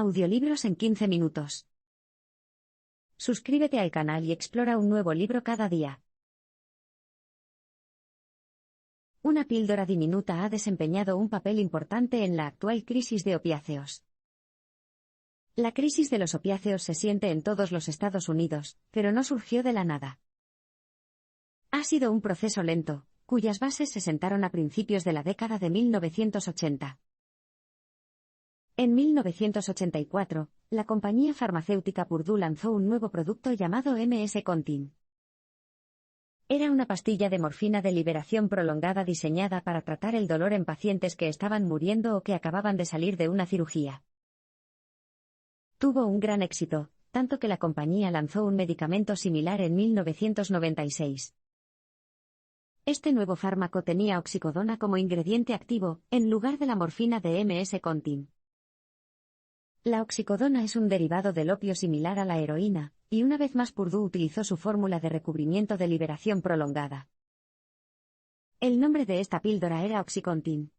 Audiolibros en 15 minutos. Suscríbete al canal y explora un nuevo libro cada día. Una píldora diminuta ha desempeñado un papel importante en la actual crisis de opiáceos. La crisis de los opiáceos se siente en todos los Estados Unidos, pero no surgió de la nada. Ha sido un proceso lento, cuyas bases se sentaron a principios de la década de 1980. En 1984, la compañía farmacéutica Purdue lanzó un nuevo producto llamado MS-Contin. Era una pastilla de morfina de liberación prolongada diseñada para tratar el dolor en pacientes que estaban muriendo o que acababan de salir de una cirugía. Tuvo un gran éxito, tanto que la compañía lanzó un medicamento similar en 1996. Este nuevo fármaco tenía oxicodona como ingrediente activo, en lugar de la morfina de MS-Contin. La oxicodona es un derivado del opio similar a la heroína, y una vez más Purdue utilizó su fórmula de recubrimiento de liberación prolongada. El nombre de esta píldora era OxyContin.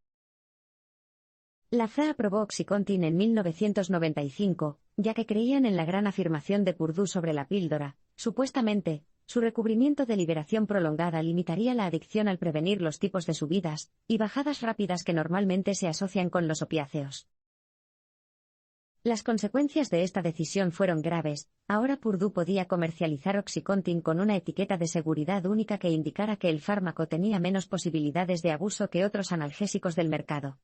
La FDA aprobó OxyContin en 1995, ya que creían en la gran afirmación de Purdue sobre la píldora. Supuestamente, su recubrimiento de liberación prolongada limitaría la adicción al prevenir los tipos de subidas y bajadas rápidas que normalmente se asocian con los opiáceos. Las consecuencias de esta decisión fueron graves. Ahora Purdue podía comercializar OxyContin con una etiqueta de seguridad única que indicara que el fármaco tenía menos posibilidades de abuso que otros analgésicos del mercado.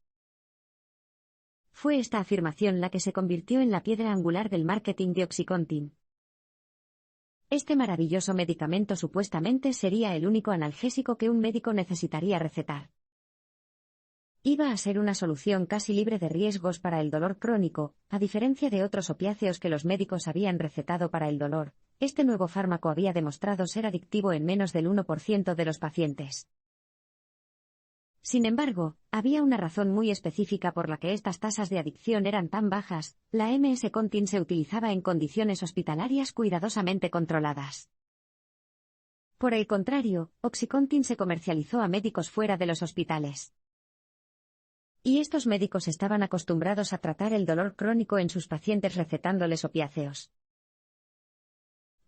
Fue esta afirmación la que se convirtió en la piedra angular del marketing de OxyContin. Este maravilloso medicamento supuestamente sería el único analgésico que un médico necesitaría recetar. Iba a ser una solución casi libre de riesgos para el dolor crónico, a diferencia de otros opiáceos que los médicos habían recetado para el dolor. Este nuevo fármaco había demostrado ser adictivo en menos del 1% de los pacientes. Sin embargo, había una razón muy específica por la que estas tasas de adicción eran tan bajas. La MS-Contin se utilizaba en condiciones hospitalarias cuidadosamente controladas. Por el contrario, OxyContin se comercializó a médicos fuera de los hospitales. Y estos médicos estaban acostumbrados a tratar el dolor crónico en sus pacientes recetándoles opiáceos.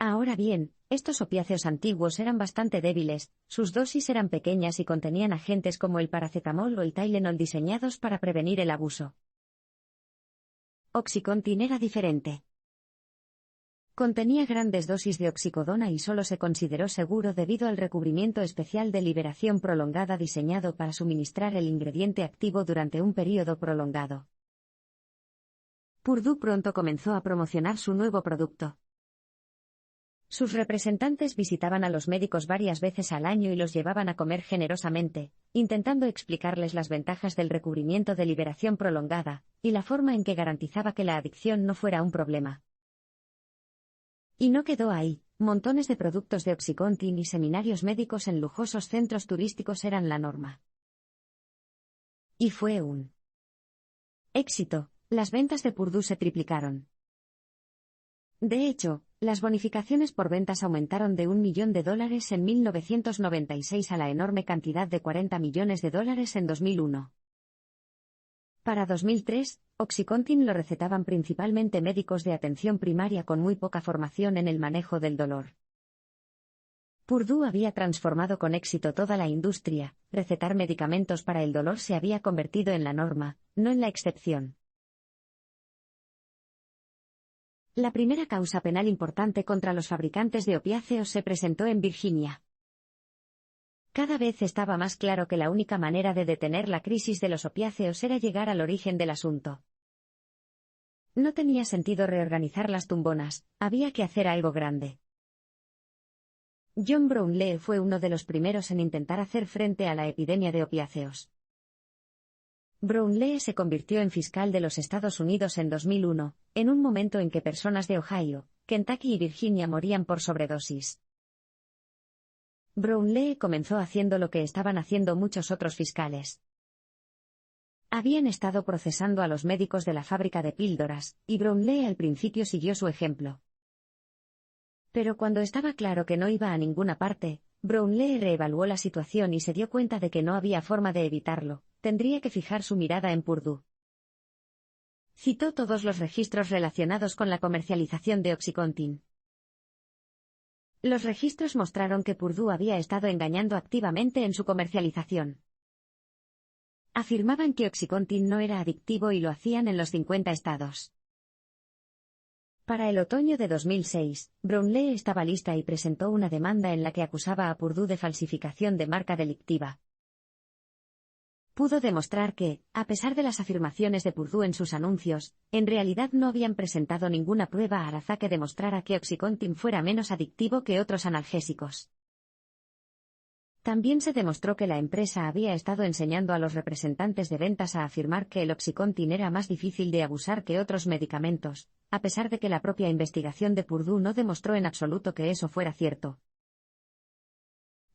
Ahora bien, estos opiáceos antiguos eran bastante débiles, sus dosis eran pequeñas y contenían agentes como el paracetamol o el Tylenol diseñados para prevenir el abuso. OxyContin era diferente. Contenía grandes dosis de oxicodona y solo se consideró seguro debido al recubrimiento especial de liberación prolongada diseñado para suministrar el ingrediente activo durante un periodo prolongado. Purdue pronto comenzó a promocionar su nuevo producto. Sus representantes visitaban a los médicos varias veces al año y los llevaban a comer generosamente, intentando explicarles las ventajas del recubrimiento de liberación prolongada, y la forma en que garantizaba que la adicción no fuera un problema. Y no quedó ahí, montones de productos de OxyContin y seminarios médicos en lujosos centros turísticos eran la norma. Y fue un éxito, las ventas de Purdue se triplicaron. De hecho, las bonificaciones por ventas aumentaron de $1 millón en 1996 a la enorme cantidad de $40 millones en 2001. Para 2003, OxyContin lo recetaban principalmente médicos de atención primaria con muy poca formación en el manejo del dolor. Purdue había transformado con éxito toda la industria. Recetar medicamentos para el dolor se había convertido en la norma, no en la excepción. La primera causa penal importante contra los fabricantes de opiáceos se presentó en Virginia. Cada vez estaba más claro que la única manera de detener la crisis de los opiáceos era llegar al origen del asunto. No tenía sentido reorganizar las tumbonas, había que hacer algo grande. John Brownlee fue uno de los primeros en intentar hacer frente a la epidemia de opiáceos. Brownlee se convirtió en fiscal de los Estados Unidos en 2001, en un momento en que personas de Ohio, Kentucky y Virginia morían por sobredosis. Brownlee comenzó haciendo lo que estaban haciendo muchos otros fiscales. Habían estado procesando a los médicos de la fábrica de píldoras, y Brownlee al principio siguió su ejemplo. Pero cuando estaba claro que no iba a ninguna parte, Brownlee reevaluó la situación y se dio cuenta de que no había forma de evitarlo, tendría que fijar su mirada en Purdue. Citó todos los registros relacionados con la comercialización de Oxycontin. Los registros mostraron que Purdue había estado engañando activamente en su comercialización. Afirmaban que Oxycontin no era adictivo y lo hacían en los 50 estados. Para el otoño de 2006, Brownlee estaba lista y presentó una demanda en la que acusaba a Purdue de falsificación de marca delictiva. Pudo demostrar que, a pesar de las afirmaciones de Purdue en sus anuncios, en realidad no habían presentado ninguna prueba al que demostrara que Oxycontin fuera menos adictivo que otros analgésicos. También se demostró que la empresa había estado enseñando a los representantes de ventas a afirmar que el Oxycontin era más difícil de abusar que otros medicamentos, a pesar de que la propia investigación de Purdue no demostró en absoluto que eso fuera cierto.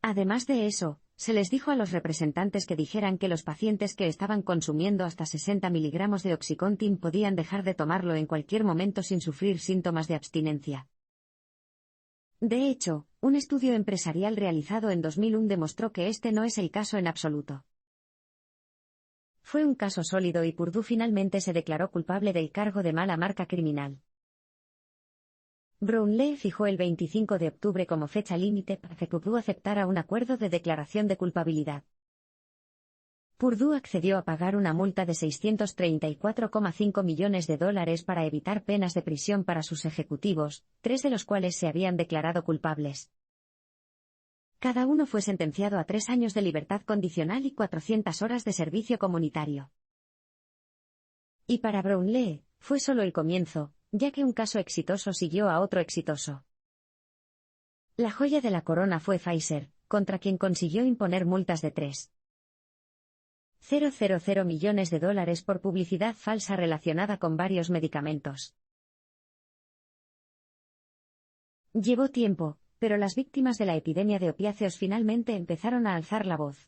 Además de eso, se les dijo a los representantes que dijeran que los pacientes que estaban consumiendo hasta 60 miligramos de Oxycontin podían dejar de tomarlo en cualquier momento sin sufrir síntomas de abstinencia. De hecho, un estudio empresarial realizado en 2001 demostró que este no es el caso en absoluto. Fue un caso sólido y Purdue finalmente se declaró culpable del cargo de mala marca criminal. Brownlee fijó el 25 de octubre como fecha límite para que Purdue aceptara un acuerdo de declaración de culpabilidad. Purdue accedió a pagar una multa de $634,5 millones para evitar penas de prisión para sus ejecutivos, 3 de los cuales se habían declarado culpables. Cada uno fue sentenciado a 3 años de libertad condicional y 400 horas de servicio comunitario. Y para Brownlee, fue solo el comienzo, ya que un caso exitoso siguió a otro exitoso. La joya de la corona fue Pfizer, contra quien consiguió imponer multas de $3,000 millones por publicidad falsa relacionada con varios medicamentos. Llevó tiempo, pero las víctimas de la epidemia de opiáceos finalmente empezaron a alzar la voz.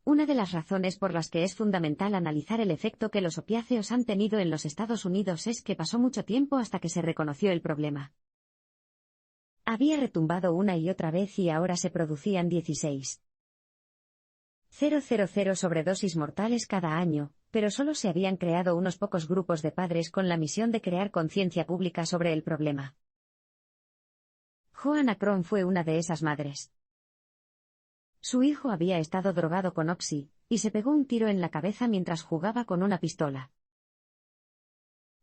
Una de las razones por las que es fundamental analizar el efecto que los opiáceos han tenido en los Estados Unidos es que pasó mucho tiempo hasta que se reconoció el problema. Había retumbado una y otra vez y ahora se producían 16,000 sobredosis mortales cada año, pero solo se habían creado unos pocos grupos de padres con la misión de crear conciencia pública sobre el problema. Joanna Cron fue una de esas madres. Su hijo había estado drogado con Oxy, y se pegó un tiro en la cabeza mientras jugaba con una pistola.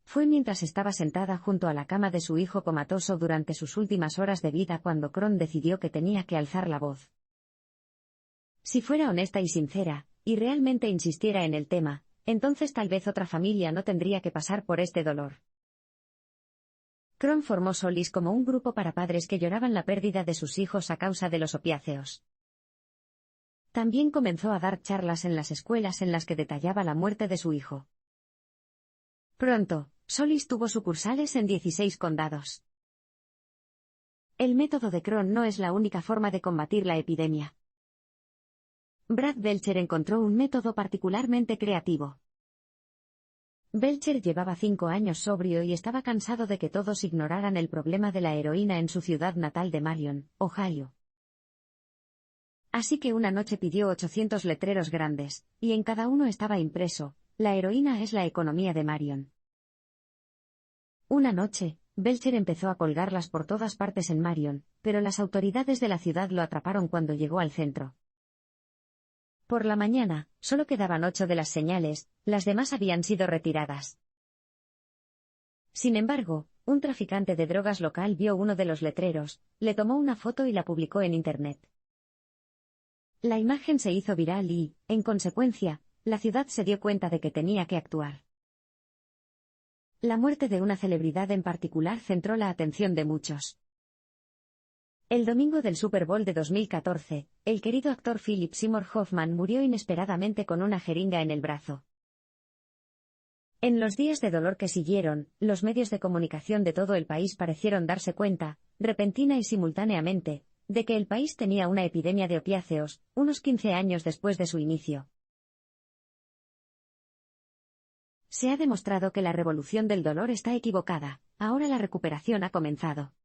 Fue mientras estaba sentada junto a la cama de su hijo comatoso durante sus últimas horas de vida cuando Cron decidió que tenía que alzar la voz. Si fuera honesta y sincera, y realmente insistiera en el tema, entonces tal vez otra familia no tendría que pasar por este dolor. Cron formó Solace como un grupo para padres que lloraban la pérdida de sus hijos a causa de los opiáceos. También comenzó a dar charlas en las escuelas en las que detallaba la muerte de su hijo. Pronto, Solace tuvo sucursales en 16 condados. El método de Cron no es la única forma de combatir la epidemia. Brad Belcher encontró un método particularmente creativo. Belcher llevaba 5 años sobrio y estaba cansado de que todos ignoraran el problema de la heroína en su ciudad natal de Marion, Ohio. Así que una noche pidió 800 letreros grandes, y en cada uno estaba impreso: la heroína es la economía de Marion. Una noche, Belcher empezó a colgarlas por todas partes en Marion, pero las autoridades de la ciudad lo atraparon cuando llegó al centro. Por la mañana, solo quedaban 8 de las señales, las demás habían sido retiradas. Sin embargo, un traficante de drogas local vio uno de los letreros, le tomó una foto y la publicó en Internet. La imagen se hizo viral y, en consecuencia, la ciudad se dio cuenta de que tenía que actuar. La muerte de una celebridad en particular centró la atención de muchos. El domingo del Super Bowl de 2014, el querido actor Philip Seymour Hoffman murió inesperadamente con una jeringa en el brazo. En los días de dolor que siguieron, los medios de comunicación de todo el país parecieron darse cuenta, repentina y simultáneamente, de que el país tenía una epidemia de opiáceos, unos 15 años después de su inicio. Se ha demostrado que la revolución del dolor está equivocada, ahora la recuperación ha comenzado.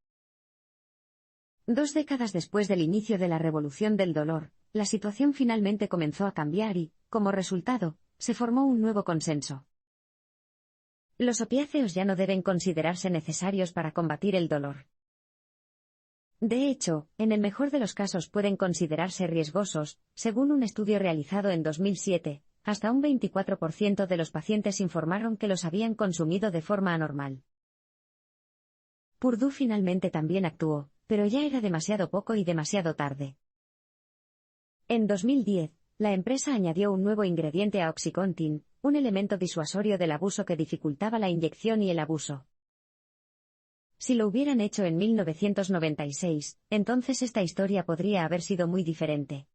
2 décadas después del inicio de la revolución del dolor, la situación finalmente comenzó a cambiar y, como resultado, se formó un nuevo consenso. Los opiáceos ya no deben considerarse necesarios para combatir el dolor. De hecho, en el mejor de los casos pueden considerarse riesgosos, según un estudio realizado en 2007, hasta un 24% de los pacientes informaron que los habían consumido de forma anormal. Purdue finalmente también actuó, pero ya era demasiado poco y demasiado tarde. En 2010, la empresa añadió un nuevo ingrediente a OxyContin, un elemento disuasorio del abuso que dificultaba la inyección y el abuso. Si lo hubieran hecho en 1996, entonces esta historia podría haber sido muy diferente.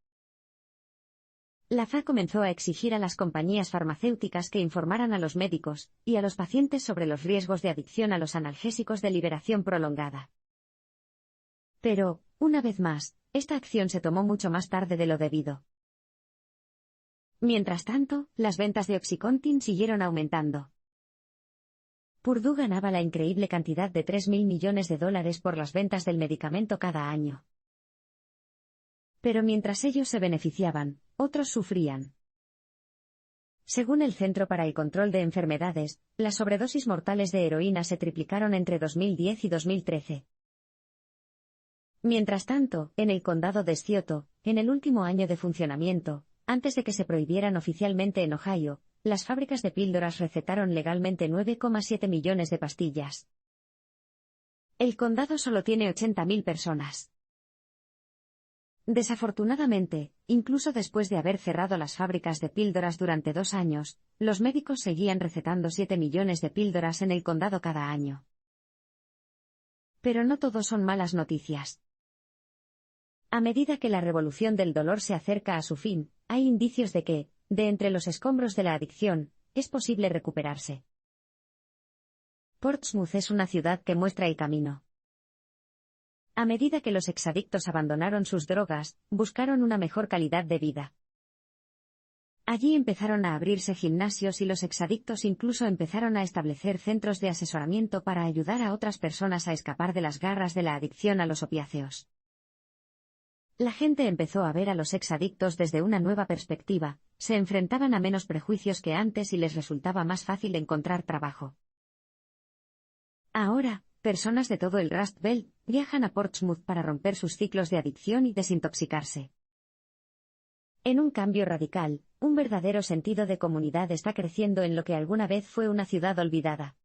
La FDA comenzó a exigir a las compañías farmacéuticas que informaran a los médicos y a los pacientes sobre los riesgos de adicción a los analgésicos de liberación prolongada. Pero, una vez más, esta acción se tomó mucho más tarde de lo debido. Mientras tanto, las ventas de OxyContin siguieron aumentando. Purdue ganaba la increíble cantidad de $3.000 millones por las ventas del medicamento cada año. Pero mientras ellos se beneficiaban, otros sufrían. Según el Centro para el Control de Enfermedades, las sobredosis mortales de heroína se triplicaron entre 2010 y 2013. Mientras tanto, en el condado de Scioto, en el último año de funcionamiento, antes de que se prohibieran oficialmente en Ohio, las fábricas de píldoras recetaron legalmente 9,7 millones de pastillas. El condado solo tiene 80.000 personas. Desafortunadamente, incluso después de haber cerrado las fábricas de píldoras durante 2 años, los médicos seguían recetando 7 millones de píldoras en el condado cada año. Pero no todo son malas noticias. A medida que la revolución del dolor se acerca a su fin, hay indicios de que, de entre los escombros de la adicción, es posible recuperarse. Portsmouth es una ciudad que muestra el camino. A medida que los exadictos abandonaron sus drogas, buscaron una mejor calidad de vida. Allí empezaron a abrirse gimnasios y los exadictos incluso empezaron a establecer centros de asesoramiento para ayudar a otras personas a escapar de las garras de la adicción a los opiáceos. La gente empezó a ver a los exadictos desde una nueva perspectiva, se enfrentaban a menos prejuicios que antes y les resultaba más fácil encontrar trabajo. Ahora, personas de todo el Rust Belt viajan a Portsmouth para romper sus ciclos de adicción y desintoxicarse. En un cambio radical, un verdadero sentido de comunidad está creciendo en lo que alguna vez fue una ciudad olvidada.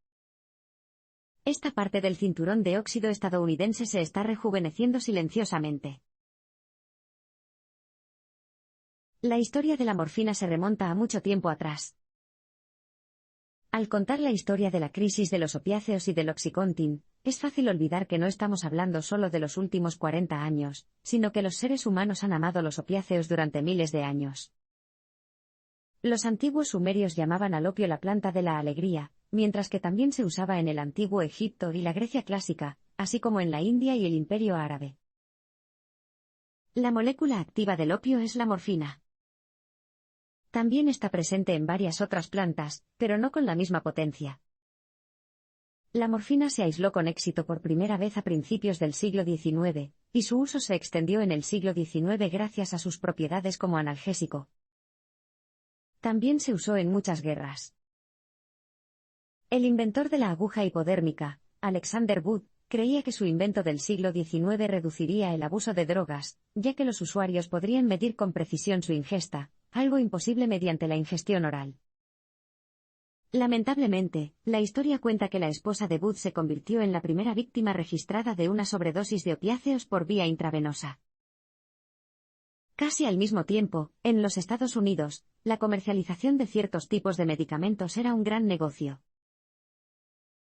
Esta parte del cinturón de óxido estadounidense se está rejuveneciendo silenciosamente. La historia de la morfina se remonta a mucho tiempo atrás. Al contar la historia de la crisis de los opiáceos y del OxyContin, es fácil olvidar que no estamos hablando solo de los últimos 40 años, sino que los seres humanos han amado los opiáceos durante miles de años. Los antiguos sumerios llamaban al opio la planta de la alegría, mientras que también se usaba en el antiguo Egipto y la Grecia clásica, así como en la India y el Imperio Árabe. La molécula activa del opio es la morfina. También está presente en varias otras plantas, pero no con la misma potencia. La morfina se aisló con éxito por primera vez a principios del siglo XIX, y su uso se extendió en el siglo XIX gracias a sus propiedades como analgésico. También se usó en muchas guerras. El inventor de la aguja hipodérmica, Alexander Wood, creía que su invento del siglo XIX reduciría el abuso de drogas, ya que los usuarios podrían medir con precisión su ingesta, algo imposible mediante la ingestión oral. Lamentablemente, la historia cuenta que la esposa de Wood se convirtió en la primera víctima registrada de una sobredosis de opiáceos por vía intravenosa. Casi al mismo tiempo, en los Estados Unidos, la comercialización de ciertos tipos de medicamentos era un gran negocio.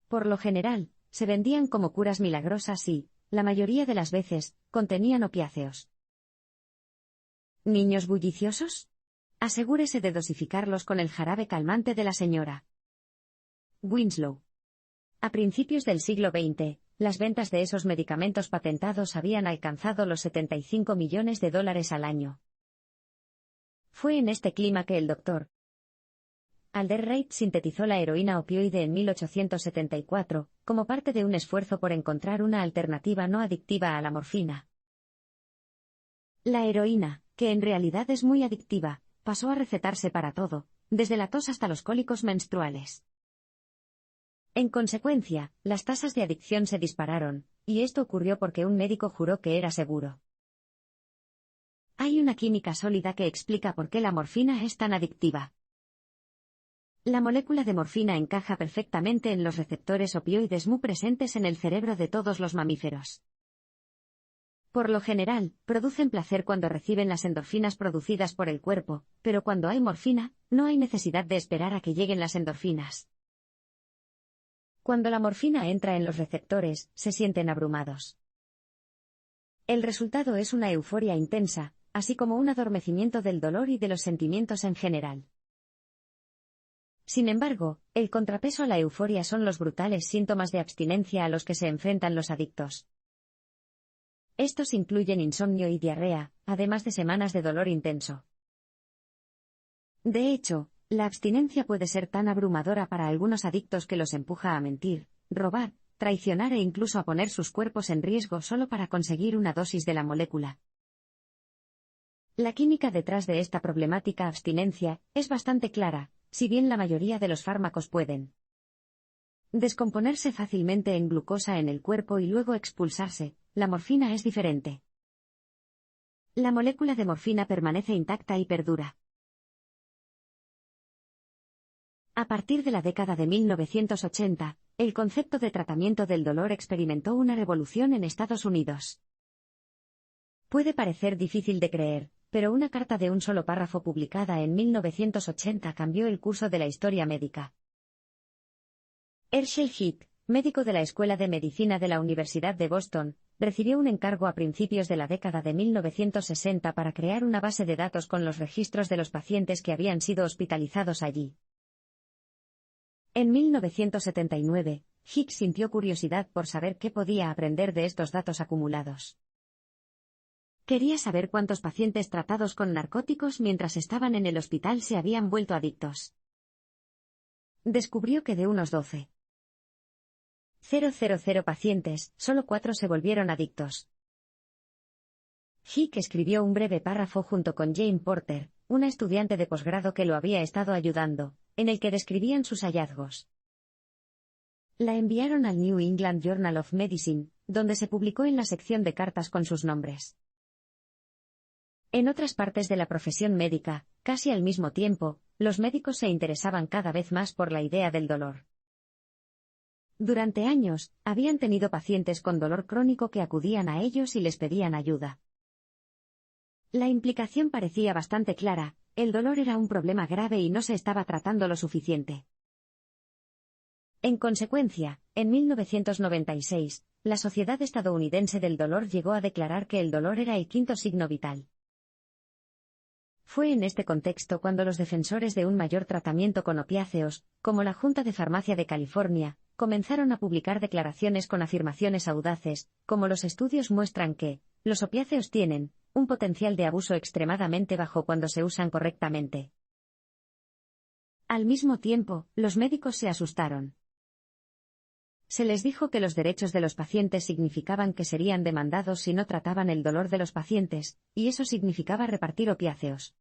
Por lo general, se vendían como curas milagrosas y, la mayoría de las veces, contenían opiáceos. ¿Niños bulliciosos? Asegúrese de dosificarlos con el jarabe calmante de la señora Winslow. A principios del siglo XX, las ventas de esos medicamentos patentados habían alcanzado los $75 millones al año. Fue en este clima que el Dr. Alderreith sintetizó la heroína opioide en 1874, como parte de un esfuerzo por encontrar una alternativa no adictiva a la morfina. La heroína, que en realidad es muy adictiva, pasó a recetarse para todo, desde la tos hasta los cólicos menstruales. En consecuencia, las tasas de adicción se dispararon, y esto ocurrió porque un médico juró que era seguro. Hay una química sólida que explica por qué la morfina es tan adictiva. La molécula de morfina encaja perfectamente en los receptores opioides muy presentes en el cerebro de todos los mamíferos. Por lo general, producen placer cuando reciben las endorfinas producidas por el cuerpo, pero cuando hay morfina, no hay necesidad de esperar a que lleguen las endorfinas. Cuando la morfina entra en los receptores, se sienten abrumados. El resultado es una euforia intensa, así como un adormecimiento del dolor y de los sentimientos en general. Sin embargo, el contrapeso a la euforia son los brutales síntomas de abstinencia a los que se enfrentan los adictos. Estos incluyen insomnio y diarrea, además de semanas de dolor intenso. De hecho, la abstinencia puede ser tan abrumadora para algunos adictos que los empuja a mentir, robar, traicionar e incluso a poner sus cuerpos en riesgo solo para conseguir una dosis de la molécula. La química detrás de esta problemática abstinencia es bastante clara, si bien la mayoría de los fármacos pueden descomponerse fácilmente en glucosa en el cuerpo y luego expulsarse, la morfina es diferente. La molécula de morfina permanece intacta y perdura. A partir de la década de 1980, el concepto de tratamiento del dolor experimentó una revolución en Estados Unidos. Puede parecer difícil de creer, pero una carta de un solo párrafo publicada en 1980 cambió el curso de la historia médica. Herschel Heck, médico de la Escuela de Medicina de la Universidad de Boston, recibió un encargo a principios de la década de 1960 para crear una base de datos con los registros de los pacientes que habían sido hospitalizados allí. En 1979, Heck sintió curiosidad por saber qué podía aprender de estos datos acumulados. Quería saber cuántos pacientes tratados con narcóticos mientras estaban en el hospital se habían vuelto adictos. Descubrió que de unos 12,000 pacientes, solo 4 se volvieron adictos. Heck escribió un breve párrafo junto con Jane Porter, una estudiante de posgrado que lo había estado ayudando, en el que describían sus hallazgos. La enviaron al New England Journal of Medicine, donde se publicó en la sección de cartas con sus nombres. En otras partes de la profesión médica, casi al mismo tiempo, los médicos se interesaban cada vez más por la idea del dolor. Durante años, habían tenido pacientes con dolor crónico que acudían a ellos y les pedían ayuda. La implicación parecía bastante clara, el dolor era un problema grave y no se estaba tratando lo suficiente. En consecuencia, en 1996, la Sociedad Estadounidense del Dolor llegó a declarar que el dolor era el quinto signo vital. Fue en este contexto cuando los defensores de un mayor tratamiento con opiáceos, como la Junta de Farmacia de California, comenzaron a publicar declaraciones con afirmaciones audaces, como los estudios muestran que los opiáceos tienen un potencial de abuso extremadamente bajo cuando se usan correctamente. Al mismo tiempo, los médicos se asustaron. Se les dijo que los derechos de los pacientes significaban que serían demandados si no trataban el dolor de los pacientes, y eso significaba repartir opiáceos.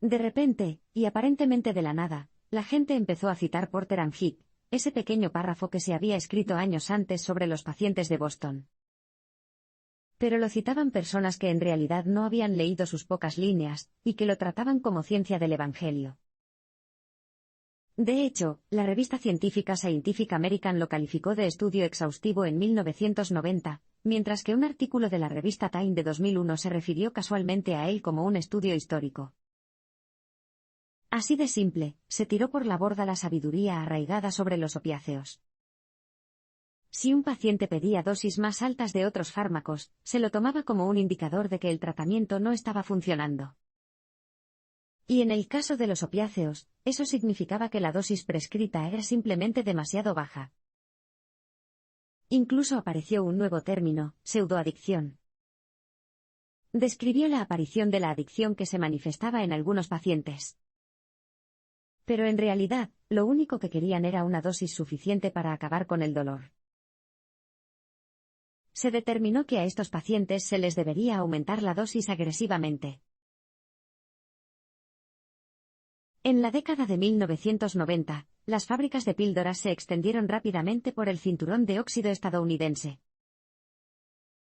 De repente, y aparentemente de la nada, la gente empezó a citar Porter and Heck, ese pequeño párrafo que se había escrito años antes sobre los pacientes de Boston. Pero lo citaban personas que en realidad no habían leído sus pocas líneas, y que lo trataban como ciencia del Evangelio. De hecho, la revista científica Scientific American lo calificó de estudio exhaustivo en 1990, mientras que un artículo de la revista Time de 2001 se refirió casualmente a él como un estudio histórico. Así de simple, se tiró por la borda la sabiduría arraigada sobre los opiáceos. Si un paciente pedía dosis más altas de otros fármacos, se lo tomaba como un indicador de que el tratamiento no estaba funcionando. Y en el caso de los opiáceos, eso significaba que la dosis prescrita era simplemente demasiado baja. Incluso apareció un nuevo término, pseudoadicción. Describió la aparición de la adicción que se manifestaba en algunos pacientes. Pero en realidad, lo único que querían era una dosis suficiente para acabar con el dolor. Se determinó que a estos pacientes se les debería aumentar la dosis agresivamente. En la década de 1990, las fábricas de píldoras se extendieron rápidamente por el cinturón de óxido estadounidense.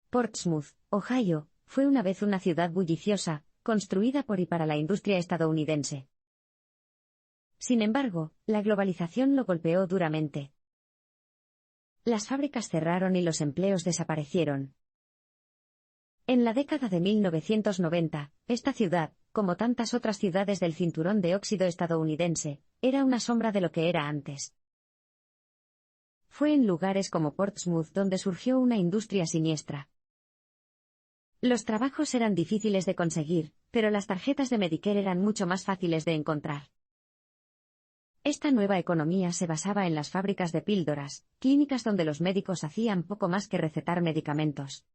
Portsmouth, Ohio, fue una vez una ciudad bulliciosa, construida por y para la industria estadounidense. Sin embargo, la globalización lo golpeó duramente. Las fábricas cerraron y los empleos desaparecieron. En la década de 1990, esta ciudad, como tantas otras ciudades del cinturón de óxido estadounidense, era una sombra de lo que era antes. Fue en lugares como Portsmouth donde surgió una industria siniestra. Los trabajos eran difíciles de conseguir, pero las tarjetas de Medicare eran mucho más fáciles de encontrar. Esta nueva economía se basaba en las fábricas de píldoras, clínicas donde los médicos hacían poco más que recetar medicamentos.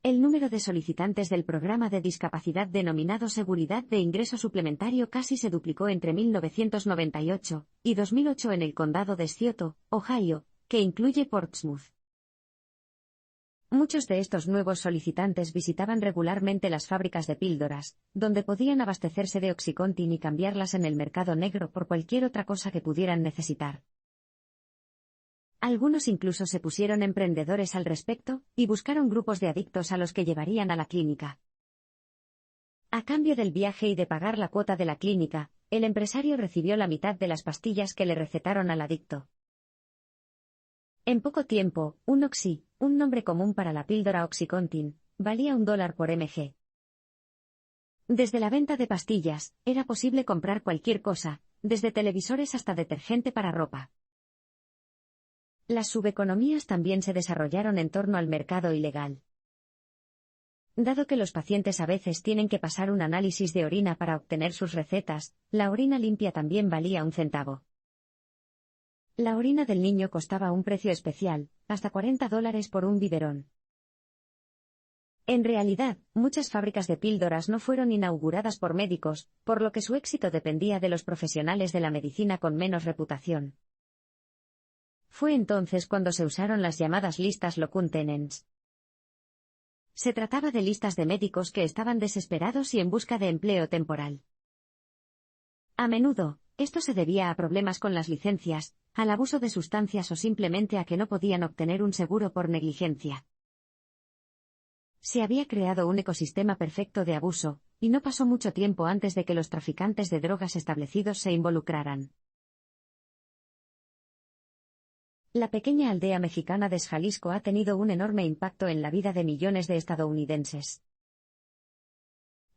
El número de solicitantes del programa de discapacidad denominado Seguridad de Ingreso Suplementario casi se duplicó entre 1998 y 2008 en el condado de Scioto, Ohio, que incluye Portsmouth. Muchos de estos nuevos solicitantes visitaban regularmente las fábricas de píldoras, donde podían abastecerse de Oxycontin y cambiarlas en el mercado negro por cualquier otra cosa que pudieran necesitar. Algunos incluso se pusieron emprendedores al respecto, y buscaron grupos de adictos a los que llevarían a la clínica. A cambio del viaje y de pagar la cuota de la clínica, el empresario recibió la mitad de las pastillas que le recetaron al adicto. En poco tiempo, un Oxy, un nombre común para la píldora Oxycontin, valía $1 por mg. Desde la venta de pastillas, era posible comprar cualquier cosa, desde televisores hasta detergente para ropa. Las subeconomías también se desarrollaron en torno al mercado ilegal. Dado que los pacientes a veces tienen que pasar un análisis de orina para obtener sus recetas, la orina limpia también valía 1 centavo. La orina del niño costaba un precio especial, hasta $40 por un biberón. En realidad, muchas fábricas de píldoras no fueron inauguradas por médicos, por lo que su éxito dependía de los profesionales de la medicina con menos reputación. Fue entonces cuando se usaron las llamadas listas locum tenens. Se trataba de listas de médicos que estaban desesperados y en busca de empleo temporal. A menudo, esto se debía a problemas con las licencias, al abuso de sustancias o simplemente a que no podían obtener un seguro por negligencia. Se había creado un ecosistema perfecto de abuso, y no pasó mucho tiempo antes de que los traficantes de drogas establecidos se involucraran. La pequeña aldea mexicana de Jalisco ha tenido un enorme impacto en la vida de millones de estadounidenses.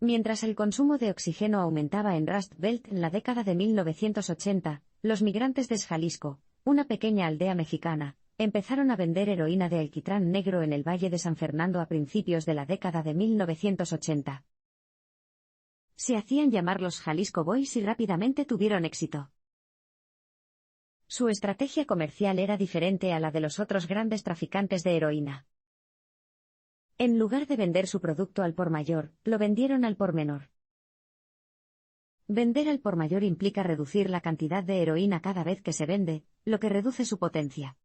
Mientras el consumo de oxígeno aumentaba en Rust Belt en la década de 1980, los migrantes de Jalisco, una pequeña aldea mexicana, empezaron a vender heroína de alquitrán negro en el Valle de San Fernando a principios de la década de 1980. Se hacían llamar los Jalisco Boys y rápidamente tuvieron éxito. Su estrategia comercial era diferente a la de los otros grandes traficantes de heroína. En lugar de vender su producto al por mayor, lo vendieron al por menor. Vender al por mayor implica reducir la cantidad de heroína cada vez que se vende, lo que reduce su potencia.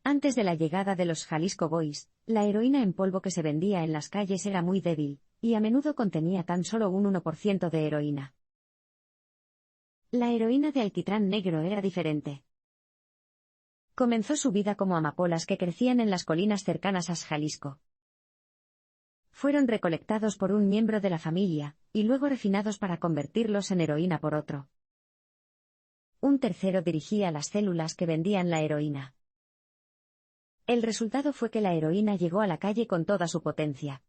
Antes de la llegada de los Jalisco Boys, la heroína en polvo que se vendía en las calles era muy débil, y a menudo contenía tan solo un 1% de heroína. La heroína de alquitrán negro era diferente. Comenzó su vida como amapolas que crecían en las colinas cercanas a Jalisco. Fueron recolectados por un miembro de la familia, y luego refinados para convertirlos en heroína por otro. Un tercero dirigía las células que vendían la heroína. El resultado fue que la heroína llegó a la calle con toda su potencia.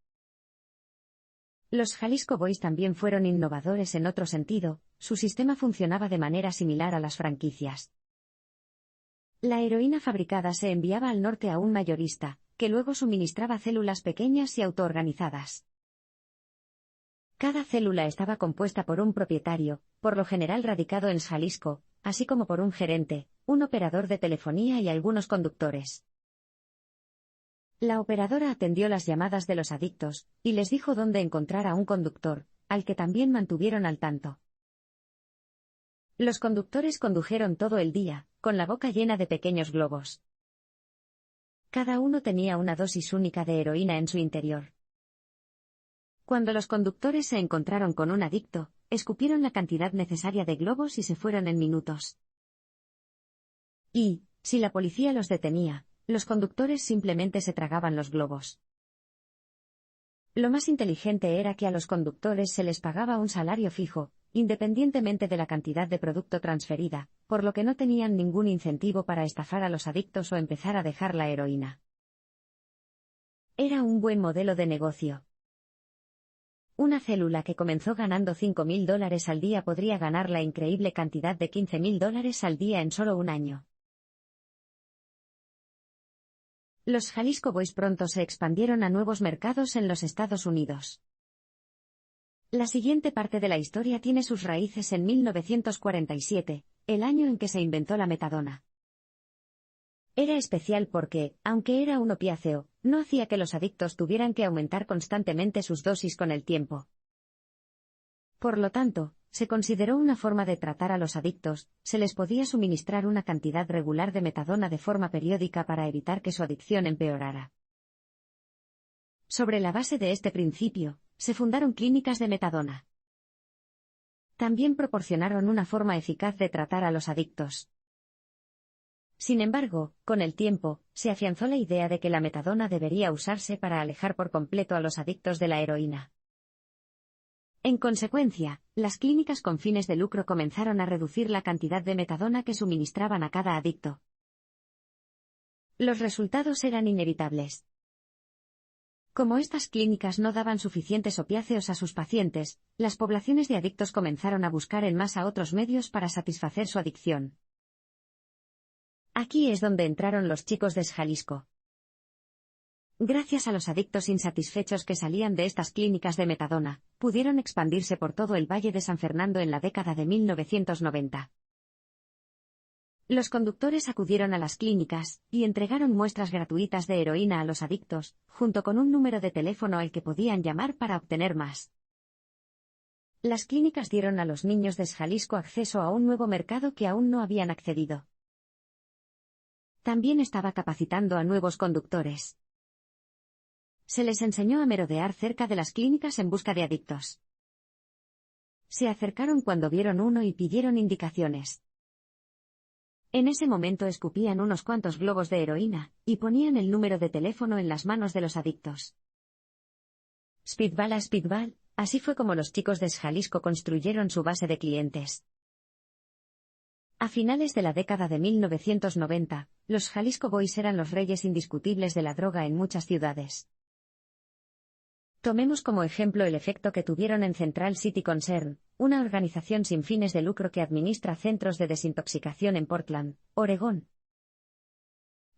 Los Jalisco Boys también fueron innovadores en otro sentido, su sistema funcionaba de manera similar a las franquicias. La heroína fabricada se enviaba al norte a un mayorista, que luego suministraba células pequeñas y autoorganizadas. Cada célula estaba compuesta por un propietario, por lo general radicado en Jalisco, así como por un gerente, un operador de telefonía y algunos conductores. La operadora atendió las llamadas de los adictos, y les dijo dónde encontrar a un conductor, al que también mantuvieron al tanto. Los conductores condujeron todo el día, con la boca llena de pequeños globos. Cada uno tenía una dosis única de heroína en su interior. Cuando los conductores se encontraron con un adicto, escupieron la cantidad necesaria de globos y se fueron en minutos. Y, si la policía los detenía, los conductores simplemente se tragaban los globos. Lo más inteligente era que a los conductores se les pagaba un salario fijo, independientemente de la cantidad de producto transferida, por lo que no tenían ningún incentivo para estafar a los adictos o empezar a dejar la heroína. Era un buen modelo de negocio. Una célula que comenzó ganando $5.000 al día podría ganar la increíble cantidad de $15.000 al día en solo un año. Los Jalisco Boys pronto se expandieron a nuevos mercados en los Estados Unidos. La siguiente parte de la historia tiene sus raíces en 1947, el año en que se inventó la metadona. Era especial porque, aunque era un opiáceo, no hacía que los adictos tuvieran que aumentar constantemente sus dosis con el tiempo. Por lo tanto, se consideró una forma de tratar a los adictos, se les podía suministrar una cantidad regular de metadona de forma periódica para evitar que su adicción empeorara. Sobre la base de este principio, se fundaron clínicas de metadona. También proporcionaron una forma eficaz de tratar a los adictos. Sin embargo, con el tiempo, se afianzó la idea de que la metadona debería usarse para alejar por completo a los adictos de la heroína. En consecuencia, las clínicas con fines de lucro comenzaron a reducir la cantidad de metadona que suministraban a cada adicto. Los resultados eran inevitables. Como estas clínicas no daban suficientes opiáceos a sus pacientes, las poblaciones de adictos comenzaron a buscar en masa otros medios para satisfacer su adicción. Aquí es donde entraron los chicos de Jalisco. Gracias a los adictos insatisfechos que salían de estas clínicas de metadona, pudieron expandirse por todo el Valle de San Fernando en la década de 1990. Los conductores acudieron a las clínicas y entregaron muestras gratuitas de heroína a los adictos, junto con un número de teléfono al que podían llamar para obtener más. Las clínicas dieron a los niños de Jalisco acceso a un nuevo mercado que aún no habían accedido. También estaba capacitando a nuevos conductores. Se les enseñó a merodear cerca de las clínicas en busca de adictos. Se acercaron cuando vieron uno y pidieron indicaciones. En ese momento escupían unos cuantos globos de heroína, y ponían el número de teléfono en las manos de los adictos. Speedball a Speedball, así fue como los chicos de Jalisco construyeron su base de clientes. A finales de la década de 1990, los Jalisco Boys eran los reyes indiscutibles de la droga en muchas ciudades. Tomemos como ejemplo el efecto que tuvieron en Central City Concern, una organización sin fines de lucro que administra centros de desintoxicación en Portland, Oregón.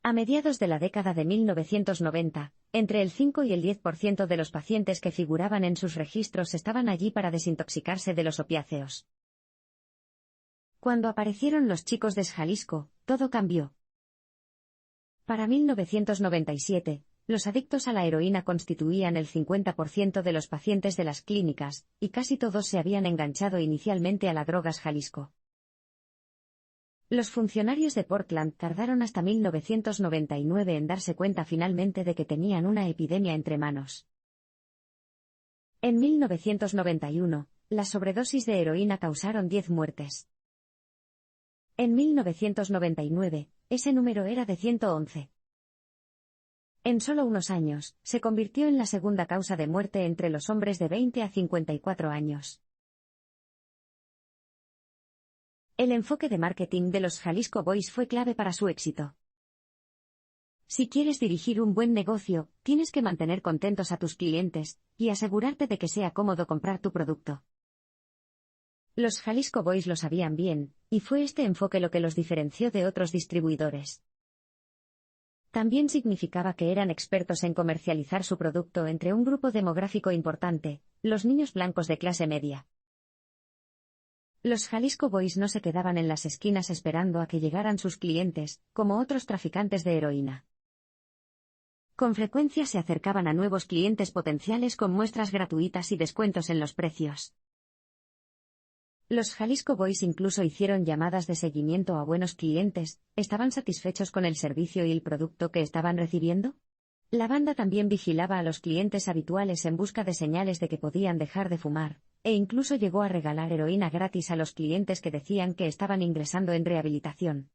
A mediados de la década de 1990, entre el 5 y el 10% de los pacientes que figuraban en sus registros estaban allí para desintoxicarse de los opiáceos. Cuando aparecieron los chicos de Jalisco, todo cambió. Para 1997, los adictos a la heroína constituían el 50% de los pacientes de las clínicas, y casi todos se habían enganchado inicialmente a la drogas Jalisco. Los funcionarios de Portland tardaron hasta 1999 en darse cuenta finalmente de que tenían una epidemia entre manos. En 1991, las sobredosis de heroína causaron 10 muertes. En 1999, ese número era de 111. En solo unos años, se convirtió en la segunda causa de muerte entre los hombres de 20 a 54 años. El enfoque de marketing de los Jalisco Boys fue clave para su éxito. Si quieres dirigir un buen negocio, tienes que mantener contentos a tus clientes, y asegurarte de que sea cómodo comprar tu producto. Los Jalisco Boys lo sabían bien, y fue este enfoque lo que los diferenció de otros distribuidores. También significaba que eran expertos en comercializar su producto entre un grupo demográfico importante, los niños blancos de clase media. Los Jalisco Boys no se quedaban en las esquinas esperando a que llegaran sus clientes, como otros traficantes de heroína. Con frecuencia se acercaban a nuevos clientes potenciales con muestras gratuitas y descuentos en los precios. Los Jalisco Boys incluso hicieron llamadas de seguimiento a buenos clientes. ¿Estaban satisfechos con el servicio y el producto que estaban recibiendo? La banda también vigilaba a los clientes habituales en busca de señales de que podían dejar de fumar, e incluso llegó a regalar heroína gratis a los clientes que decían que estaban ingresando en rehabilitación.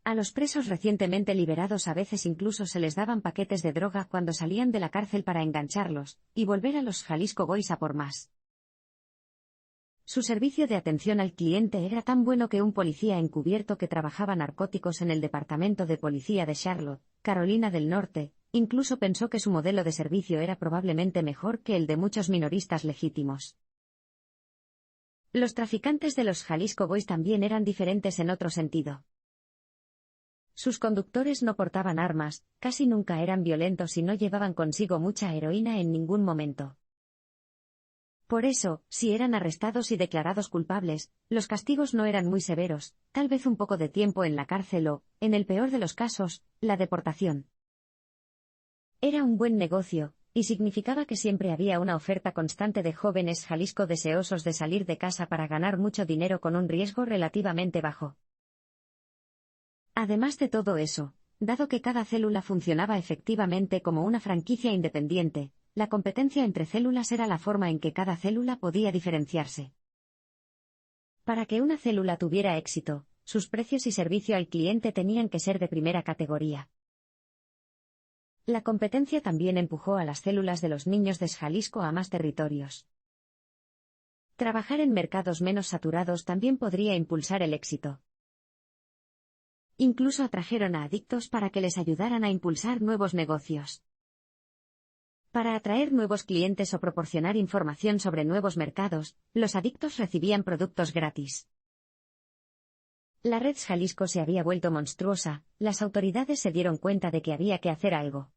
A los presos recientemente liberados a veces incluso se les daban paquetes de droga cuando salían de la cárcel para engancharlos, y volver a los Jalisco Boys a por más. Su servicio de atención al cliente era tan bueno que un policía encubierto que trabajaba narcóticos en el departamento de policía de Charlotte, Carolina del Norte, incluso pensó que su modelo de servicio era probablemente mejor que el de muchos minoristas legítimos. Los traficantes de los Jalisco Boys también eran diferentes en otro sentido. Sus conductores no portaban armas, casi nunca eran violentos y no llevaban consigo mucha heroína en ningún momento. Por eso, si eran arrestados y declarados culpables, los castigos no eran muy severos, tal vez un poco de tiempo en la cárcel o, en el peor de los casos, la deportación. Era un buen negocio, y significaba que siempre había una oferta constante de jóvenes Jalisco deseosos de salir de casa para ganar mucho dinero con un riesgo relativamente bajo. Además de todo eso, dado que cada célula funcionaba efectivamente como una franquicia independiente, la competencia entre células era la forma en que cada célula podía diferenciarse. Para que una célula tuviera éxito, sus precios y servicio al cliente tenían que ser de primera categoría. La competencia también empujó a las células de los niños de Jalisco a más territorios. Trabajar en mercados menos saturados también podría impulsar el éxito. Incluso atrajeron a adictos para que les ayudaran a impulsar nuevos negocios. Para atraer nuevos clientes o proporcionar información sobre nuevos mercados, los adictos recibían productos gratis. La red Jalisco se había vuelto monstruosa, las autoridades se dieron cuenta de que había que hacer algo.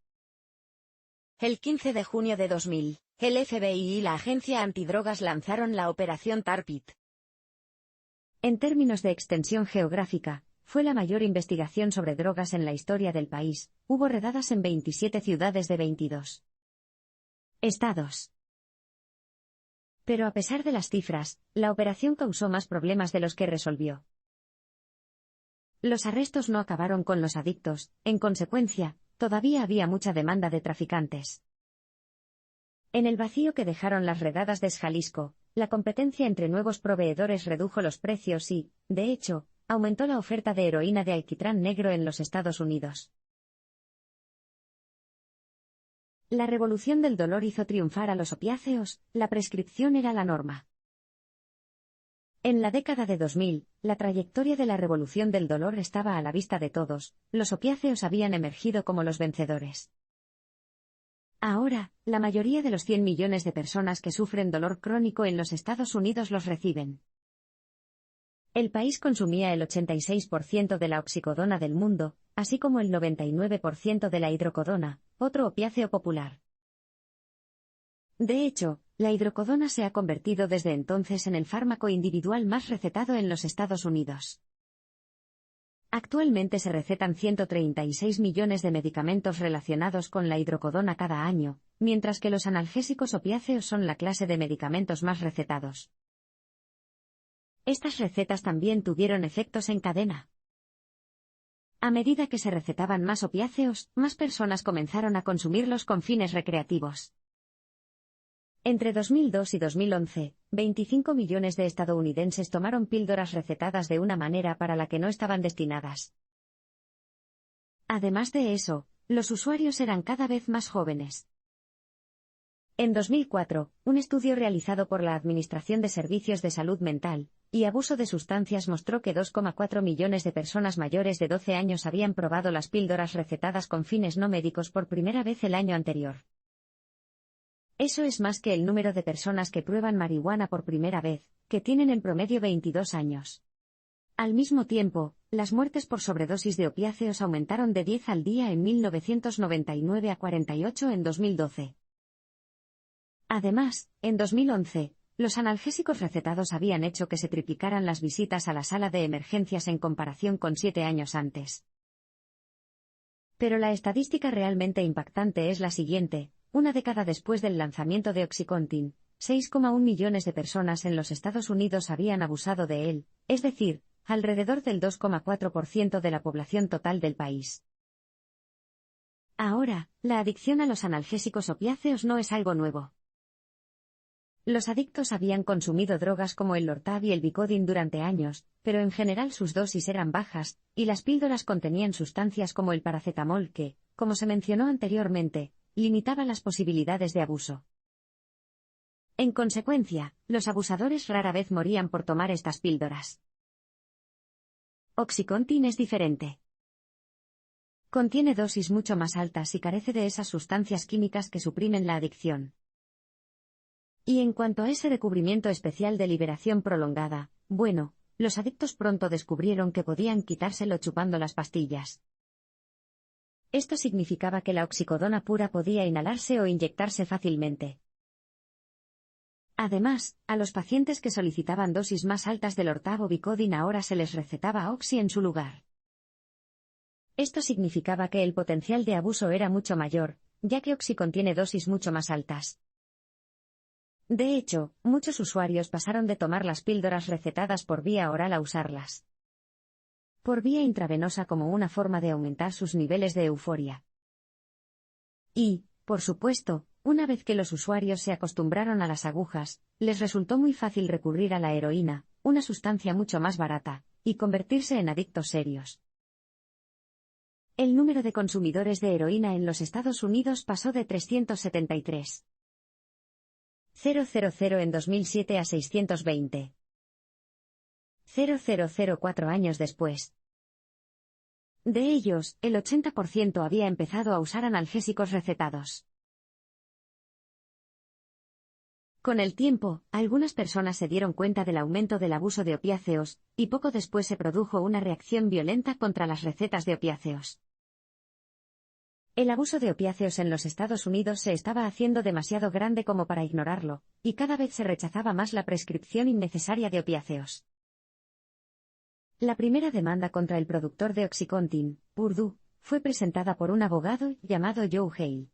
El 15 de junio de 2000, el FBI y la agencia antidrogas lanzaron la Operación Tar Pit. En términos de extensión geográfica, fue la mayor investigación sobre drogas en la historia del país, hubo redadas en 27 ciudades de 22 estados. Pero a pesar de las cifras, la operación causó más problemas de los que resolvió. Los arrestos no acabaron con los adictos, en consecuencia, todavía había mucha demanda de traficantes. En el vacío que dejaron las redadas de Jalisco, la competencia entre nuevos proveedores redujo los precios y, de hecho, aumentó la oferta de heroína de alquitrán negro en los Estados Unidos. La revolución del dolor hizo triunfar a los opiáceos, la prescripción era la norma. En la década de 2000, la trayectoria de la revolución del dolor estaba a la vista de todos, los opiáceos habían emergido como los vencedores. Ahora, la mayoría de los 100 millones de personas que sufren dolor crónico en los Estados Unidos los reciben. El país consumía el 86% de la oxicodona del mundo, así como el 99% de la hidrocodona, otro opiáceo popular. De hecho, la hidrocodona se ha convertido desde entonces en el fármaco individual más recetado en los Estados Unidos. Actualmente se recetan 136 millones de medicamentos relacionados con la hidrocodona cada año, mientras que los analgésicos opiáceos son la clase de medicamentos más recetados. Estas recetas también tuvieron efectos en cadena. A medida que se recetaban más opiáceos, más personas comenzaron a consumirlos con fines recreativos. Entre 2002 y 2011, 25 millones de estadounidenses tomaron píldoras recetadas de una manera para la que no estaban destinadas. Además de eso, los usuarios eran cada vez más jóvenes. En 2004, un estudio realizado por la Administración de Servicios de Salud Mental y Abuso de Sustancias mostró que 2,4 millones de personas mayores de 12 años habían probado las píldoras recetadas con fines no médicos por primera vez el año anterior. Eso es más que el número de personas que prueban marihuana por primera vez, que tienen en promedio 22 años. Al mismo tiempo, las muertes por sobredosis de opiáceos aumentaron de 10 al día en 1999 a 48 en 2012. Además, en 2011, los analgésicos recetados habían hecho que se triplicaran las visitas a la sala de emergencias en comparación con 7 años antes. Pero la estadística realmente impactante es la siguiente: una década después del lanzamiento de Oxycontin, 6,1 millones de personas en los Estados Unidos habían abusado de él, es decir, alrededor del 2,4% de la población total del país. Ahora, la adicción a los analgésicos opiáceos no es algo nuevo. Los adictos habían consumido drogas como el Lortab y el Vicodin durante años, pero en general sus dosis eran bajas, y las píldoras contenían sustancias como el paracetamol que, como se mencionó anteriormente, limitaba las posibilidades de abuso. En consecuencia, los abusadores rara vez morían por tomar estas píldoras. Oxycontin es diferente. Contiene dosis mucho más altas y carece de esas sustancias químicas que suprimen la adicción. Y en cuanto a ese recubrimiento especial de liberación prolongada, bueno, los adictos pronto descubrieron que podían quitárselo chupando las pastillas. Esto significaba que la oxicodona pura podía inhalarse o inyectarse fácilmente. Además, a los pacientes que solicitaban dosis más altas del Lortab o Vicodin ahora se les recetaba Oxy en su lugar. Esto significaba que el potencial de abuso era mucho mayor, ya que Oxy contiene dosis mucho más altas. De hecho, muchos usuarios pasaron de tomar las píldoras recetadas por vía oral a usarlas por vía intravenosa como una forma de aumentar sus niveles de euforia. Y, por supuesto, una vez que los usuarios se acostumbraron a las agujas, les resultó muy fácil recurrir a la heroína, una sustancia mucho más barata, y convertirse en adictos serios. El número de consumidores de heroína en los Estados Unidos pasó de 373,000 en 2007 a 620,000 4 años después. De ellos, el 80% había empezado a usar analgésicos recetados. Con el tiempo, algunas personas se dieron cuenta del aumento del abuso de opiáceos, y poco después se produjo una reacción violenta contra las recetas de opiáceos. El abuso de opiáceos en los Estados Unidos se estaba haciendo demasiado grande como para ignorarlo, y cada vez se rechazaba más la prescripción innecesaria de opiáceos. La primera demanda contra el productor de Oxycontin, Purdue, fue presentada por un abogado llamado Joe Hale.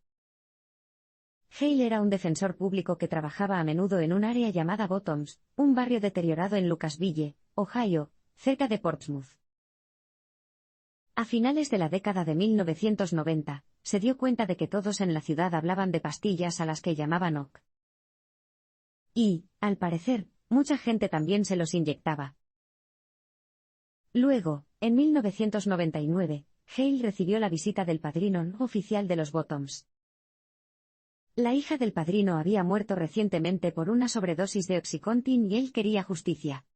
Hale era un defensor público que trabajaba a menudo en un área llamada Bottoms, un barrio deteriorado en Lucasville, Ohio, cerca de Portsmouth. A finales de la década de 1990, se dio cuenta de que todos en la ciudad hablaban de pastillas a las que llamaban OC. Y, al parecer, mucha gente también se los inyectaba. Luego, en 1999, Hale recibió la visita del padrino no oficial de los Bottoms. La hija del padrino había muerto recientemente por una sobredosis de Oxycontin y él quería justicia.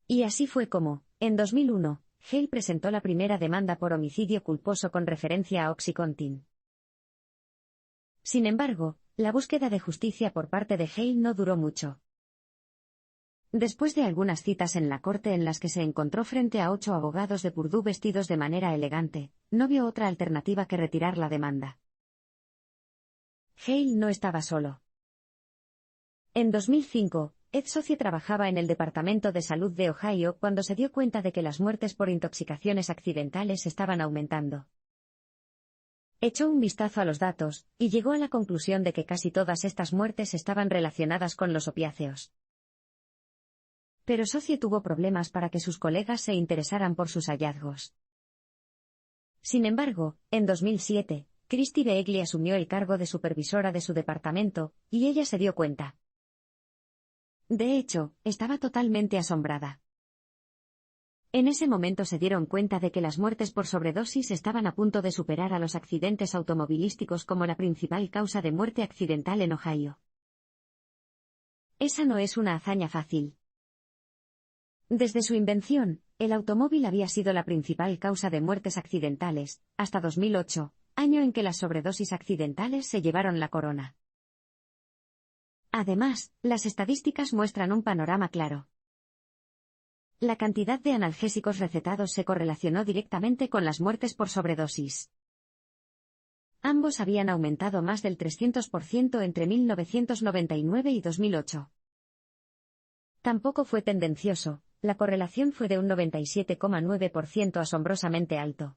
Y así fue como, en 2001, Hale presentó la primera demanda por homicidio culposo con referencia a Oxycontin. Sin embargo, la búsqueda de justicia por parte de Hale no duró mucho. Después de algunas citas en la corte en las que se encontró frente a 8 abogados de Purdue vestidos de manera elegante, no vio otra alternativa que retirar la demanda. Hale no estaba solo. En 2005, Ed Socie trabajaba en el Departamento de Salud de Ohio cuando se dio cuenta de que las muertes por intoxicaciones accidentales estaban aumentando. Echó un vistazo a los datos, y llegó a la conclusión de que casi todas estas muertes estaban relacionadas con los opiáceos. Pero Socie tuvo problemas para que sus colegas se interesaran por sus hallazgos. Sin embargo, en 2007, Christy Beagley asumió el cargo de supervisora de su departamento, y ella se dio cuenta. De hecho, estaba totalmente asombrada. En ese momento se dieron cuenta de que las muertes por sobredosis estaban a punto de superar a los accidentes automovilísticos como la principal causa de muerte accidental en Ohio. Esa no es una hazaña fácil. Desde su invención, el automóvil había sido la principal causa de muertes accidentales, hasta 2008, año en que las sobredosis accidentales se llevaron la corona. Además, las estadísticas muestran un panorama claro. La cantidad de analgésicos recetados se correlacionó directamente con las muertes por sobredosis. Ambos habían aumentado más del 300% entre 1999 y 2008. Tampoco fue tendencioso, la correlación fue de un 97,9% asombrosamente alto.